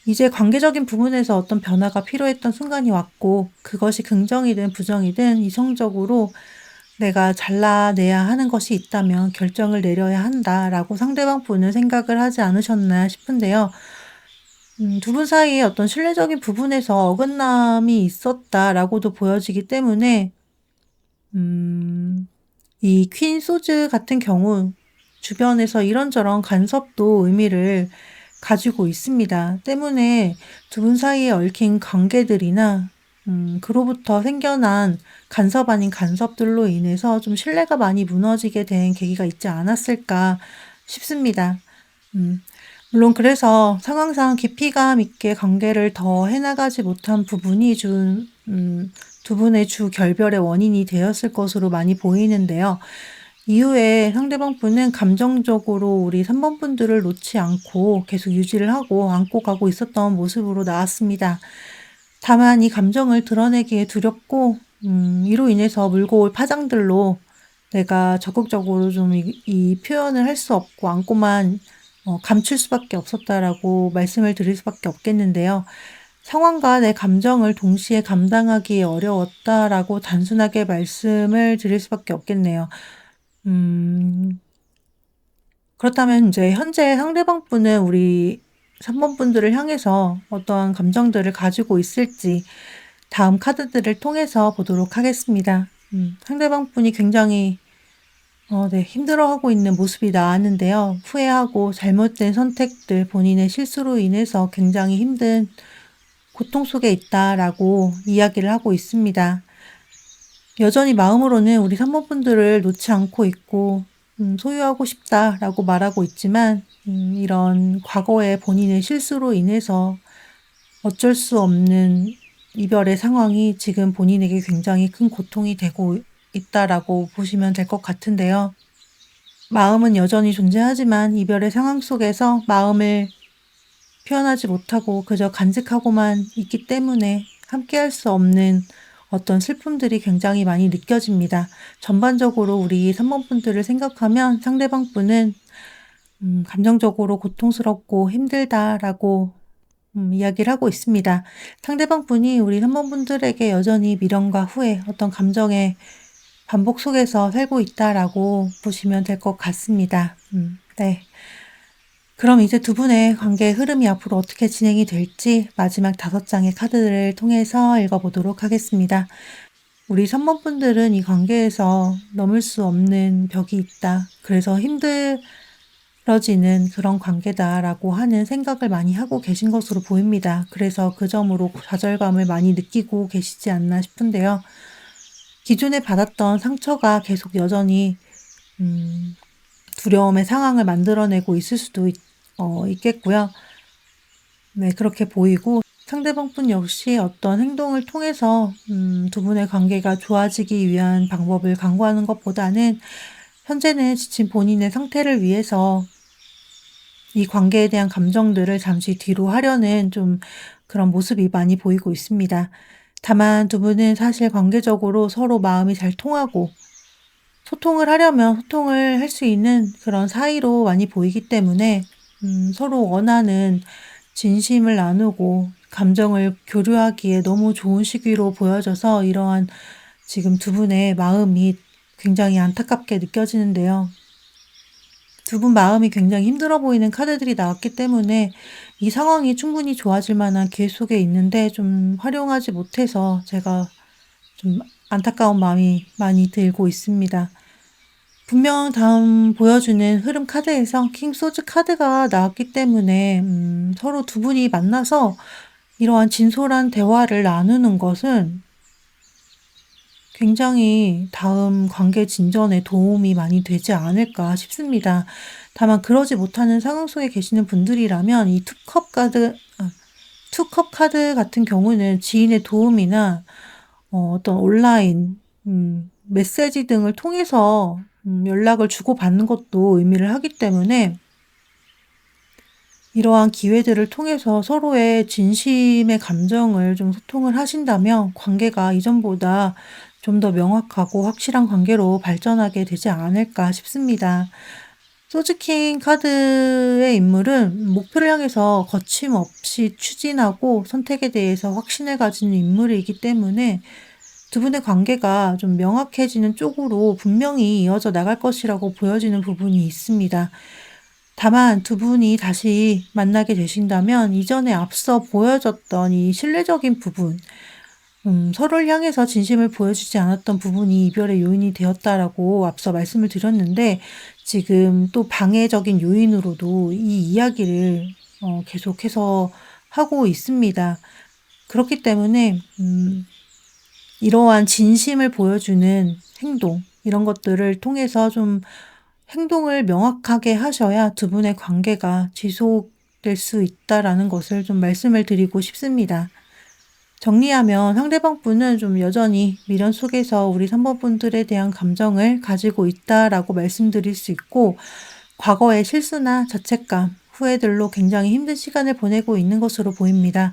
이제 관계적인 부분에서 어떤 변화가 필요했던 순간이 왔고 그것이 긍정이든 부정이든 이성적으로 내가 잘라내야 하는 것이 있다면 결정을 내려야 한다라고 상대방 분은 생각을 하지 않으셨나 싶은데요. 두 분 사이에 어떤 신뢰적인 부분에서 어긋남이 있었다라고도 보여지기 때문에 이 퀸 소즈 같은 경우 주변에서 이런저런 간섭도 의미를 가지고 있습니다. 때문에 두 분 사이에 얽힌 관계들이나 그로부터 생겨난 간섭 아닌 간섭들로 인해서 좀 신뢰가 많이 무너지게 된 계기가 있지 않았을까 싶습니다. 물론 그래서 상황상 깊이감 있게 관계를 더 해나가지 못한 부분이 두 분의 주 결별의 원인이 되었을 것으로 많이 보이는데요. 이후에 상대방 분은 감정적으로 우리 3번 분들을 놓지 않고 계속 유지를 하고 안고 가고 있었던 모습으로 나왔습니다. 다만 이 감정을 드러내기에 두렵고 이로 인해서 물고 올 파장들로 내가 적극적으로 좀 이 표현을 할 수 없고 안고만 감출 수밖에 없었다라고 말씀을 드릴 수밖에 없겠는데요. 상황과 내 감정을 동시에 감당하기 어려웠다라고 단순하게 말씀을 드릴 수밖에 없겠네요. 음 그렇다면 이제 현재 상대방 분은 우리 3번 분들을 향해서 어떠한 감정들을 가지고 있을지 다음 카드들을 통해서 보도록 하겠습니다. 상대방 분이 굉장히 네, 힘들어하고 있는 모습이 나왔는데요. 후회하고 잘못된 선택들, 본인의 실수로 인해서 굉장히 힘든 고통 속에 있다라고 이야기를 하고 있습니다. 여전히 마음으로는 우리 산모분들을 놓지 않고 있고 소유하고 싶다라고 말하고 있지만 이런 과거의 본인의 실수로 인해서 어쩔 수 없는 이별의 상황이 지금 본인에게 굉장히 큰 고통이 되고 있다라고 보시면 될 것 같은데요. 마음은 여전히 존재하지만 이별의 상황 속에서 마음을 표현하지 못하고 그저 간직하고만 있기 때문에 함께할 수 없는 어떤 슬픔들이 굉장히 많이 느껴집니다. 전반적으로 우리 3번 분들을 생각하면 상대방 분은 감정적으로 고통스럽고 힘들다라고 이야기를 하고 있습니다. 상대방 분이 우리 3번 분들에게 여전히 미련과 후회, 어떤 감정의 반복 속에서 살고 있다라고 보시면 될 것 같습니다. 네. 그럼 이제 두 분의 관계의 흐름이 앞으로 어떻게 진행이 될지 마지막 5장의 카드들을 통해서 읽어보도록 하겠습니다. 우리 3번 분들은 이 관계에서 넘을 수 없는 벽이 있다. 그래서 힘들어지는 그런 관계다라고 하는 생각을 많이 하고 계신 것으로 보입니다. 그래서 그 점으로 좌절감을 많이 느끼고 계시지 않나 싶은데요. 기존에 받았던 상처가 계속 여전히 두려움의 상황을 만들어내고 있을 수도 있겠고요. 네, 그렇게 보이고 상대방 분 역시 어떤 행동을 통해서 두 분의 관계가 좋아지기 위한 방법을 강구하는 것보다는 현재는 지친 본인의 상태를 위해서 이 관계에 대한 감정들을 잠시 뒤로 하려는 좀 그런 모습이 많이 보이고 있습니다. 다만 두 분은 사실 관계적으로 서로 마음이 잘 통하고 소통을 하려면 소통을 할 수 있는 그런 사이로 많이 보이기 때문에 서로 원하는 진심을 나누고 감정을 교류하기에 너무 좋은 시기로 보여져서 이러한 지금 두 분의 마음이 굉장히 안타깝게 느껴지는데요. 두 분 마음이 굉장히 힘들어 보이는 카드들이 나왔기 때문에 이 상황이 충분히 좋아질 만한 기회 속에 있는데 좀 활용하지 못해서 제가 좀 안타까운 마음이 많이 들고 있습니다. 분명 다음 보여주는 흐름 카드에서 킹 소즈 카드가 나왔기 때문에 서로 두 분이 만나서 이러한 진솔한 대화를 나누는 것은 굉장히 다음 관계 진전에 도움이 많이 되지 않을까 싶습니다. 다만 그러지 못하는 상황 속에 계시는 분들이라면 이 투컵 카드 같은 경우는 지인의 도움이나 어떤 온라인 메시지 등을 통해서 연락을 주고받는 것도 의미를 하기 때문에 이러한 기회들을 통해서 서로의 진심의 감정을 좀 소통을 하신다면 관계가 이전보다 좀 더 명확하고 확실한 관계로 발전하게 되지 않을까 싶습니다. 소즈킹 카드의 인물은 목표를 향해서 거침없이 추진하고 선택에 대해서 확신을 가지는 인물이기 때문에 두 분의 관계가 좀 명확해지는 쪽으로 분명히 이어져 나갈 것이라고 보여지는 부분이 있습니다. 다만 두 분이 다시 만나게 되신다면 이전에 앞서 보여졌던 이 신뢰적인 부분, 서로를 향해서 진심을 보여주지 않았던 부분이 이별의 요인이 되었다라고 앞서 말씀을 드렸는데 지금 또 방해적인 요인으로도 이 이야기를 계속해서 하고 있습니다. 그렇기 때문에 이러한 진심을 보여주는 행동, 이런 것들을 통해서 좀 행동을 명확하게 하셔야 두 분의 관계가 지속될 수 있다라는 것을 좀 말씀을 드리고 싶습니다. 정리하면 상대방 분은 좀 여전히 미련 속에서 우리 3번 분들에 대한 감정을 가지고 있다라고 말씀드릴 수 있고 과거의 실수나 자책감, 후회들로 굉장히 힘든 시간을 보내고 있는 것으로 보입니다.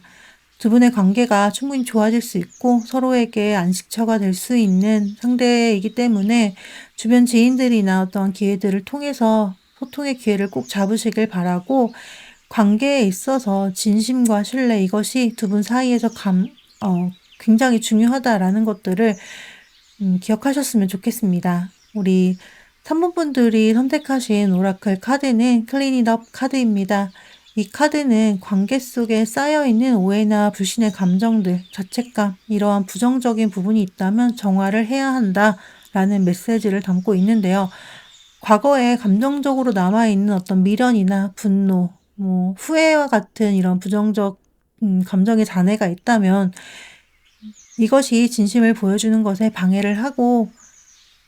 두 분의 관계가 충분히 좋아질 수 있고 서로에게 안식처가 될 수 있는 상대이기 때문에 주변 지인들이나 어떤 기회들을 통해서 소통의 기회를 꼭 잡으시길 바라고 관계에 있어서 진심과 신뢰 이것이 두 분 사이에서 굉장히 중요하다라는 것들을 기억하셨으면 좋겠습니다. 우리 3번 분들이 선택하신 오라클 카드는 클린잇업 카드입니다. 이 카드는 관계 속에 쌓여있는 오해나 불신의 감정들, 자책감, 이러한 부정적인 부분이 있다면 정화를 해야 한다라는 메시지를 담고 있는데요. 과거에 감정적으로 남아있는 어떤 미련이나 분노, 후회와 같은 이런 부정적 감정의 잔해가 있다면 이것이 진심을 보여주는 것에 방해를 하고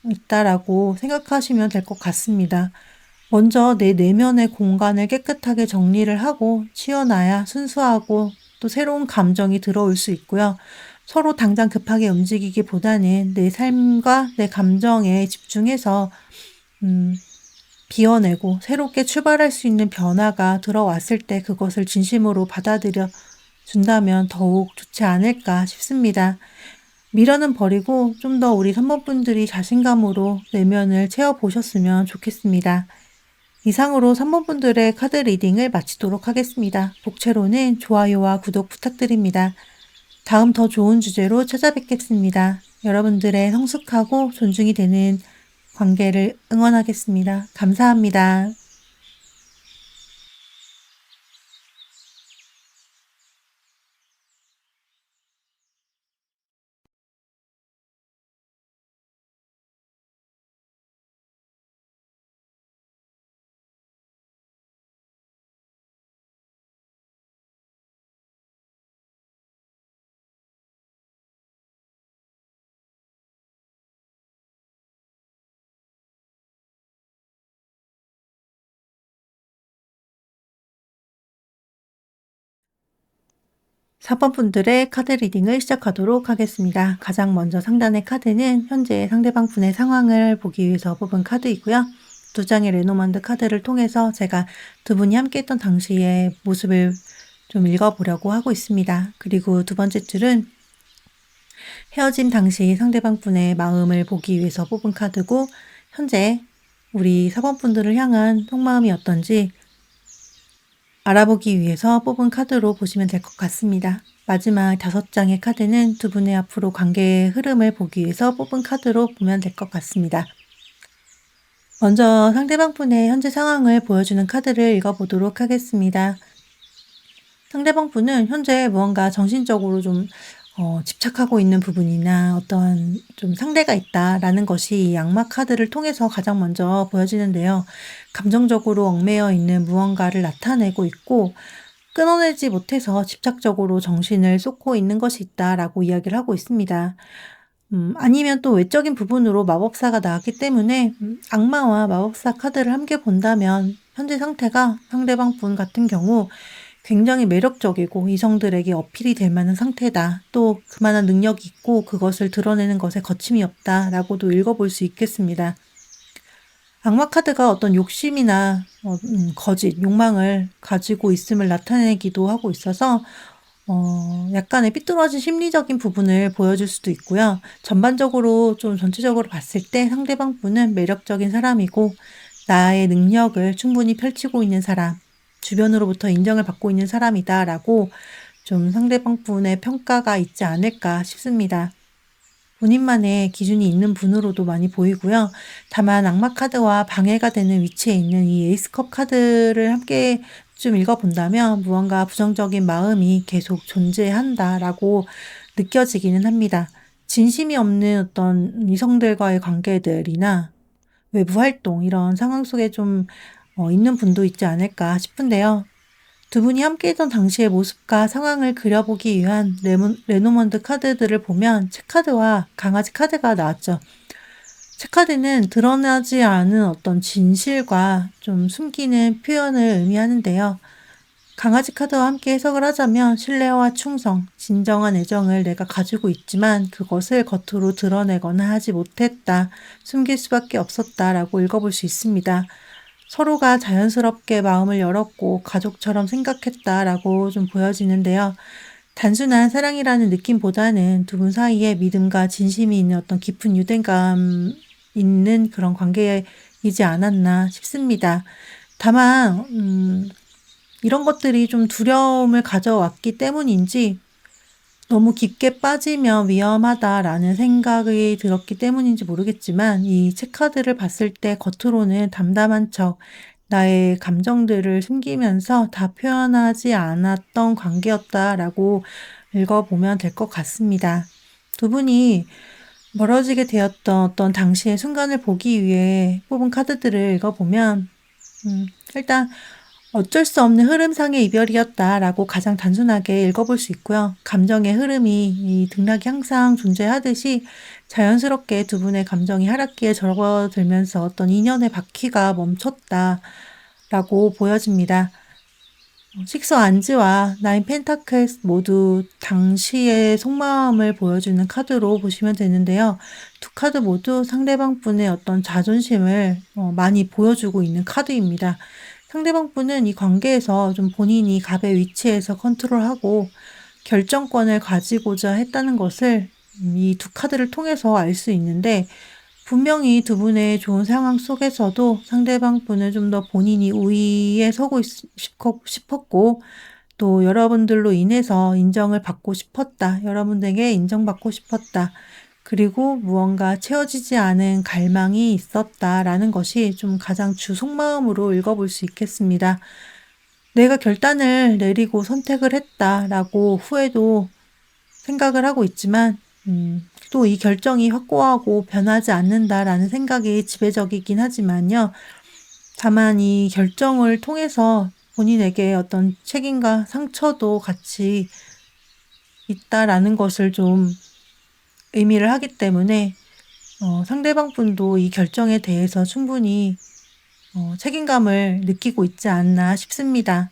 있다라고 생각하시면 될 것 같습니다. 먼저 내 내면의 공간을 깨끗하게 정리를 하고 치워놔야 순수하고 또 새로운 감정이 들어올 수 있고요. 서로 당장 급하게 움직이기보다는 내 삶과 내 감정에 집중해서 비워내고 새롭게 출발할 수 있는 변화가 들어왔을 때 그것을 진심으로 받아들여 준다면 더욱 좋지 않을까 싶습니다. 미련은 버리고 좀 더 우리 3번 분들이 자신감으로 내면을 채워보셨으면 좋겠습니다. 이상으로 3번 분들의 카드 리딩을 마치도록 하겠습니다. 복채로는 좋아요와 구독 부탁드립니다. 다음 더 좋은 주제로 찾아뵙겠습니다. 여러분들의 성숙하고 존중이 되는 관계를 응원하겠습니다. 감사합니다. 4번 분들의 카드 리딩을 시작하도록 하겠습니다. 가장 먼저 상단의 카드는 현재 상대방 분의 상황을 보기 위해서 뽑은 카드이고요. 두 장의 레노먼드 카드를 통해서 제가 두 분이 함께 했던 당시의 모습을 좀 읽어보려고 하고 있습니다. 그리고 두 번째 줄은 헤어짐 당시 상대방 분의 마음을 보기 위해서 뽑은 카드고 현재 우리 4번 분들을 향한 속마음이 어떤지 알아보기 위해서 뽑은 카드로 보시면 될 것 같습니다. 마지막 5장의 카드는 두 분의 앞으로 관계의 흐름을 보기 위해서 뽑은 카드로 보면 될 것 같습니다. 먼저 상대방 분의 현재 상황을 보여주는 카드를 읽어보도록 하겠습니다. 상대방 분은 현재 무언가 정신적으로 좀 집착하고 있는 부분이나 어떤 좀 상대가 있다라는 것이 이 악마 카드를 통해서 가장 먼저 보여지는데요. 감정적으로 얽매여 있는 무언가를 나타내고 있고 끊어내지 못해서 집착적으로 정신을 쏟고 있는 것이 있다라고 이야기를 하고 있습니다. 아니면 또 외적인 부분으로 마법사가 나왔기 때문에 악마와 마법사 카드를 함께 본다면 현재 상태가 상대방 분 같은 경우 굉장히 매력적이고 이성들에게 어필이 될 만한 상태다. 또 그만한 능력이 있고 그것을 드러내는 것에 거침이 없다라고도 읽어볼 수 있겠습니다. 악마 카드가 어떤 욕심이나 거짓, 욕망을 가지고 있음을 나타내기도 하고 있어서 약간의 삐뚤어진 심리적인 부분을 보여줄 수도 있고요. 전반적으로 좀 전체적으로 봤을 때 상대방 분은 매력적인 사람이고 나의 능력을 충분히 펼치고 있는 사람, 주변으로부터 인정을 받고 있는 사람이다라고 좀 상대방 분의 평가가 있지 않을까 싶습니다. 본인만의 기준이 있는 분으로도 많이 보이고요. 다만 악마 카드와 방해가 되는 위치에 있는 이 에이스컵 카드를 함께 좀 읽어본다면 무언가 부정적인 마음이 계속 존재한다라고 느껴지기는 합니다. 진심이 없는 어떤 이성들과의 관계들이나 외부 활동 이런 상황 속에 좀 있는 분도 있지 않을까 싶은데요. 두 분이 함께했던 당시의 모습과 상황을 그려보기 위한 레노먼드 카드들을 보면 책카드와 강아지 카드가 나왔죠. 책카드는 드러나지 않은 어떤 진실과 좀 숨기는 표현을 의미하는데요. 강아지 카드와 함께 해석을 하자면 신뢰와 충성, 진정한 애정을 내가 가지고 있지만 그것을 겉으로 드러내거나 하지 못했다, 숨길 수밖에 없었다라고 읽어볼 수 있습니다. 서로가 자연스럽게 마음을 열었고 가족처럼 생각했다라고 좀 보여지는데요. 단순한 사랑이라는 느낌보다는 두 분 사이에 믿음과 진심이 있는 어떤 깊은 유대감 있는 그런 관계이지 않았나 싶습니다. 다만 이런 것들이 좀 두려움을 가져왔기 때문인지 너무 깊게 빠지면 위험하다라는 생각이 들었기 때문인지 모르겠지만 이 체카드를 봤을 때 겉으로는 담담한 척 나의 감정들을 숨기면서 다 표현하지 않았던 관계였다라고 읽어보면 될 것 같습니다. 두 분이 멀어지게 되었던 어떤 당시의 순간을 보기 위해 뽑은 카드들을 읽어보면 일단 어쩔 수 없는 흐름상의 이별이었다라고 가장 단순하게 읽어볼 수 있고요. 감정의 흐름이 이 등락이 항상 존재하듯이 자연스럽게 두 분의 감정이 하락기에 접어들면서 어떤 인연의 바퀴가 멈췄다라고 보여집니다. 식스 안즈와 나인 펜타클스 모두 당시의 속마음을 보여주는 카드로 보시면 되는데요. 두 카드 모두 상대방 분의 어떤 자존심을 많이 보여주고 있는 카드입니다. 상대방 분은 이 관계에서 좀 본인이 갑의 위치에서 컨트롤하고 결정권을 가지고자 했다는 것을 이 두 카드를 통해서 알 수 있는데 분명히 두 분의 좋은 상황 속에서도 상대방 분은 좀 더 본인이 우위에 서고 싶었고 또 여러분들로 인해서 인정을 받고 싶었다. 여러분들에게 인정받고 싶었다. 그리고 무언가 채워지지 않은 갈망이 있었다라는 것이 좀 가장 주 속마음으로 읽어볼 수 있겠습니다. 내가 결단을 내리고 선택을 했다라고 후에도 생각을 하고 있지만 또 이 결정이 확고하고 변하지 않는다라는 생각이 지배적이긴 하지만요. 다만 이 결정을 통해서 본인에게 어떤 책임과 상처도 같이 있다라는 것을 좀 의미를 하기 때문에 상대방 분도 이 결정에 대해서 충분히 책임감을 느끼고 있지 않나 싶습니다.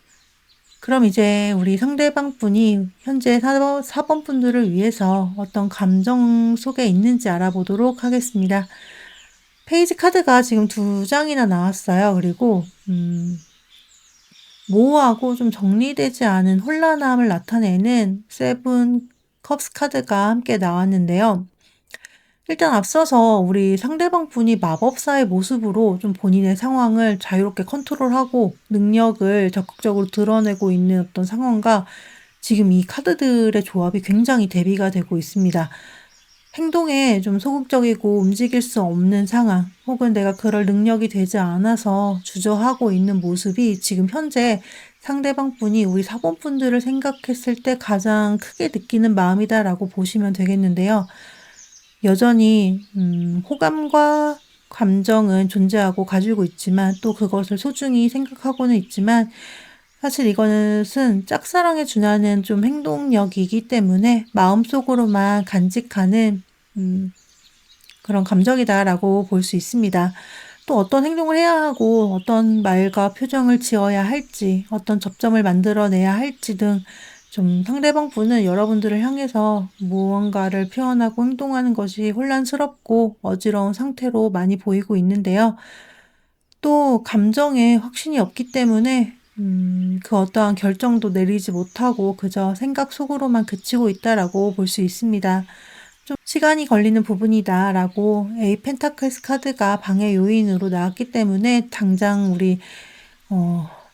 그럼 이제 우리 상대방 분이 현재 4번 분들을 위해서 어떤 감정 속에 있는지 알아보도록 하겠습니다. 페이지 카드가 지금 2장이나 나왔어요. 그리고 모호하고 좀 정리되지 않은 혼란함을 나타내는 세븐 컵스 카드가 함께 나왔는데요. 일단 앞서서 우리 상대방 분이 마법사의 모습으로 좀 본인의 상황을 자유롭게 컨트롤하고 능력을 적극적으로 드러내고 있는 어떤 상황과 지금 이 카드들의 조합이 굉장히 대비가 되고 있습니다. 행동에 좀 소극적이고 움직일 수 없는 상황 혹은 내가 그럴 능력이 되지 않아서 주저하고 있는 모습이 지금 현재 상대방 분이 우리 4번 분들을 생각했을 때 가장 크게 느끼는 마음이다라고 보시면 되겠는데요. 여전히 호감과 감정은 존재하고 가지고 있지만 또 그것을 소중히 생각하고는 있지만 사실 이것은 짝사랑에 준하는 좀 행동력이기 때문에 마음속으로만 간직하는 그런 감정이다라고 볼 수 있습니다. 또 어떤 행동을 해야 하고 어떤 말과 표정을 지어야 할지 어떤 접점을 만들어내야 할지 등 좀 상대방 분은 여러분들을 향해서 무언가를 표현하고 행동하는 것이 혼란스럽고 어지러운 상태로 많이 보이고 있는데요. 또 감정에 확신이 없기 때문에 그 어떠한 결정도 내리지 못하고 그저 생각 속으로만 그치고 있다라고 볼 수 있습니다. 좀 시간이 걸리는 부분이다라고 에이 펜타클스 카드가 방해 요인으로 나왔기 때문에 당장 우리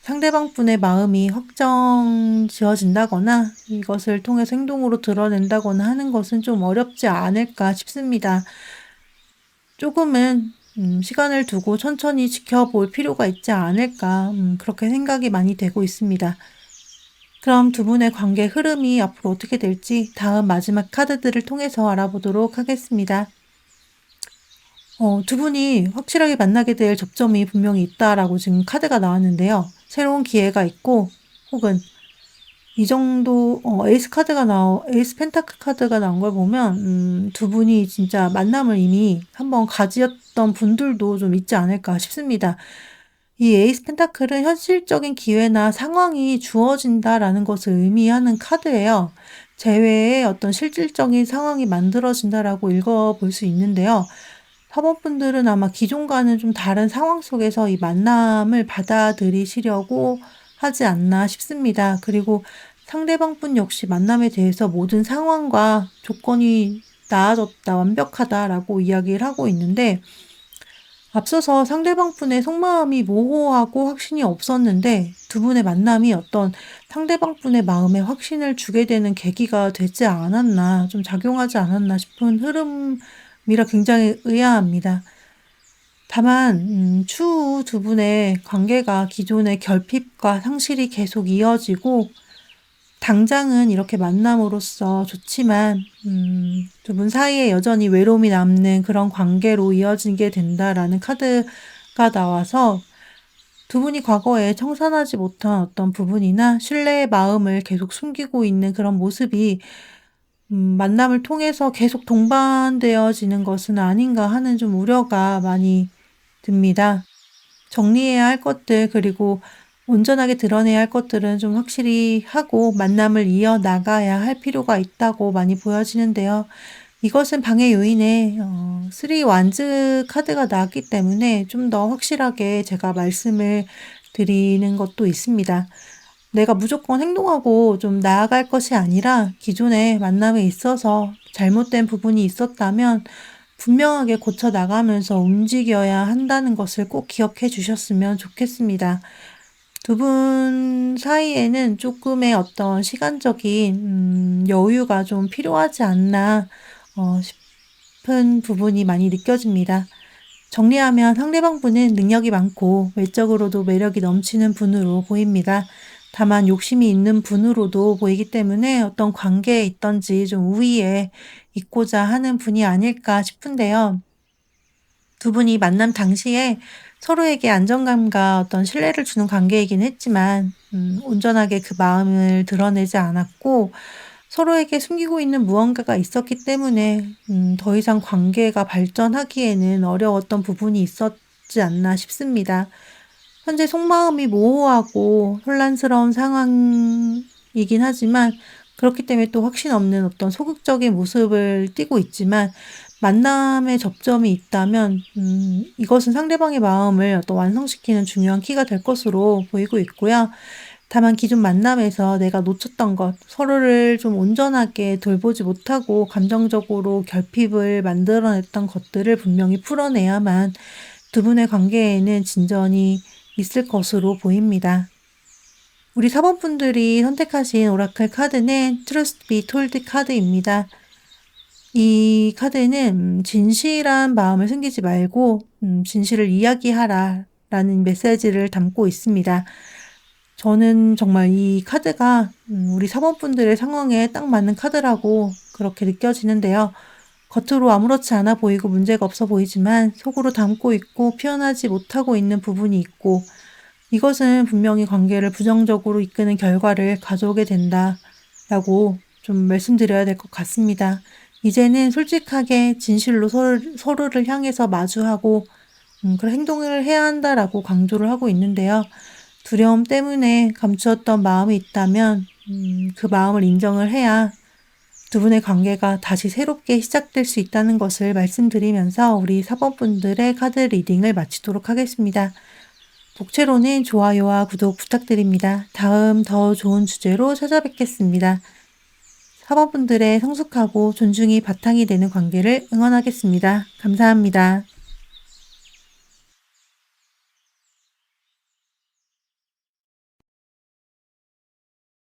상대방 분의 마음이 확정 지어진다거나 이것을 통해서 행동으로 드러낸다거나 하는 것은 좀 어렵지 않을까 싶습니다. 조금은 시간을 두고 천천히 지켜볼 필요가 있지 않을까 그렇게 생각이 많이 되고 있습니다. 그럼 두 분의 관계 흐름이 앞으로 어떻게 될지 다음 마지막 카드들을 통해서 알아보도록 하겠습니다. 두 분이 확실하게 만나게 될 접점이 분명히 있다라고 지금 카드가 나왔는데요. 새로운 기회가 있고 혹은 이 정도 에이스 펜타클 카드가 나온 걸 보면 두 분이 진짜 만남을 이미 한번 가지었던 분들도 좀 있지 않을까 싶습니다. 이 에이스 펜타클은 현실적인 기회나 상황이 주어진다라는 것을 의미하는 카드예요. 재회의 어떤 실질적인 상황이 만들어진다라고 읽어볼 수 있는데요. 4번 분들은 아마 기존과는 좀 다른 상황 속에서 이 만남을 받아들이시려고 하지 않나 싶습니다. 그리고 상대방 분 역시 만남에 대해서 모든 상황과 조건이 나아졌다, 완벽하다라고 이야기를 하고 있는데 앞서서 상대방 분의 속마음이 모호하고 확신이 없었는데 두 분의 만남이 어떤 상대방 분의 마음에 확신을 주게 되는 계기가 되지 않았나, 좀 작용하지 않았나 싶은 흐름이라 굉장히 의아합니다. 다만 추후 두 분의 관계가 기존의 결핍과 상실이 계속 이어지고 당장은 이렇게 만남으로써 좋지만 두 분 사이에 여전히 외로움이 남는 그런 관계로 이어지게 된다라는 카드가 나와서 두 분이 과거에 청산하지 못한 어떤 부분이나 신뢰의 마음을 계속 숨기고 있는 그런 모습이 만남을 통해서 계속 동반되어지는 것은 아닌가 하는 좀 우려가 많이 듭니다. 정리해야 할 것들, 그리고 온전하게 드러내야 할 것들은 좀 확실히 하고 만남을 이어나가야 할 필요가 있다고 많이 보여지는데요. 이것은 방해 요인에 3 완즈 카드가 나왔기 때문에 좀 더 확실하게 제가 말씀을 드리는 것도 있습니다. 내가 무조건 행동하고 좀 나아갈 것이 아니라 기존의 만남에 있어서 잘못된 부분이 있었다면 분명하게 고쳐 나가면서 움직여야 한다는 것을 꼭 기억해 주셨으면 좋겠습니다. 두 분 사이에는 조금의 어떤 시간적인 여유가 좀 필요하지 않나 싶은 부분이 많이 느껴집니다. 정리하면 상대방 분은 능력이 많고 외적으로도 매력이 넘치는 분으로 보입니다. 다만 욕심이 있는 분으로도 보이기 때문에 어떤 관계에 있든지 좀 우위에 있고자 하는 분이 아닐까 싶은데요. 두 분이 만남 당시에 서로에게 안정감과 어떤 신뢰를 주는 관계이긴 했지만 온전하게 그 마음을 드러내지 않았고 서로에게 숨기고 있는 무언가가 있었기 때문에 더 이상 관계가 발전하기에는 어려웠던 부분이 있었지 않나 싶습니다. 현재 속마음이 모호하고 혼란스러운 상황이긴 하지만 그렇기 때문에 또 확신 없는 어떤 소극적인 모습을 띠고 있지만 만남의 접점이 있다면 이것은 상대방의 마음을 어떤 완성시키는 중요한 키가 될 것으로 보이고 있고요. 다만 기존 만남에서 내가 놓쳤던 것, 서로를 좀 온전하게 돌보지 못하고 감정적으로 결핍을 만들어냈던 것들을 분명히 풀어내야만 두 분의 관계에는 진전이 있을 것으로 보입니다. 우리 사번분들이 선택하신 오라클 카드는 Trust be told 카드입니다. 이 카드는 진실한 마음을 숨기지 말고 진실을 이야기하라 라는 메시지를 담고 있습니다. 저는 정말 이 카드가 우리 사번분들의 상황에 딱 맞는 카드라고 그렇게 느껴지는데요. 겉으로 아무렇지 않아 보이고 문제가 없어 보이지만 속으로 담고 있고 표현하지 못하고 있는 부분이 있고 이것은 분명히 관계를 부정적으로 이끄는 결과를 가져오게 된다라고 좀 말씀드려야 될 것 같습니다. 이제는 솔직하게 진실로 서로를 향해서 마주하고 그런 행동을 해야 한다라고 강조를 하고 있는데요. 두려움 때문에 감추었던 마음이 있다면 그 마음을 인정을 해야 두 분의 관계가 다시 새롭게 시작될 수 있다는 것을 말씀드리면서 우리 사번분들의 카드 리딩을 마치도록 하겠습니다. 복채로는 좋아요와 구독 부탁드립니다. 다음 더 좋은 주제로 찾아뵙겠습니다. 사번분들의 성숙하고 존중이 바탕이 되는 관계를 응원하겠습니다. 감사합니다.